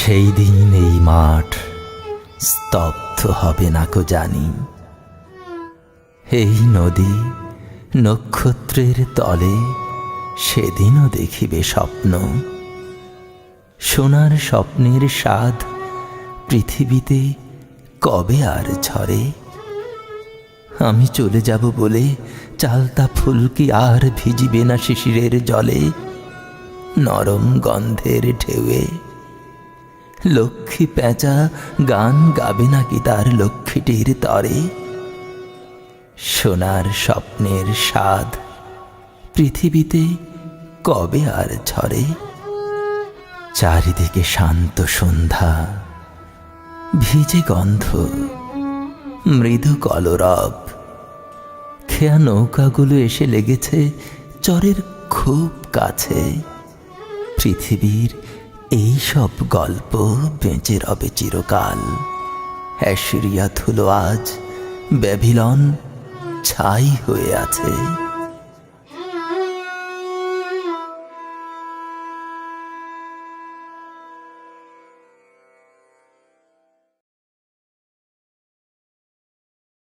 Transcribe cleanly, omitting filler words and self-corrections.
সেই দিন এই মাঠ স্তব্ধ হবে না কো জানি। এই নদী নক্ষত্রের তলে সেদিনও দেখিবে স্বপ্ন। সোনার স্বপ্নের স্বাদ পৃথিবীতে কবে আর ঝরে। আমি চলে যাব বলে চালতা ফুল কি আর ভিজিবে না শিশিরের জলে। নরম গন্ধের ঢেউয়ে লক্ষ্মী পেঁচা গান গাবে নাকি তার লক্ষ্মীটির তরে। সোনার স্বপ্নের স্বাদ পৃথিবীতে কবে আর ঝরে। চারিদিকে শান্ত সন্ধ্যা, ভিজে গন্ধ, মৃদু কলরব। খেয়া নৌকাগুলো এসে লেগেছে চরের খুব কাছে। পৃথিবীর এই সব গল্প বেঁচে রবে চিরকাল। অ্যাশরিয়া ধুলো আজ ব্যাবিলন ছাই হয়ে আছে।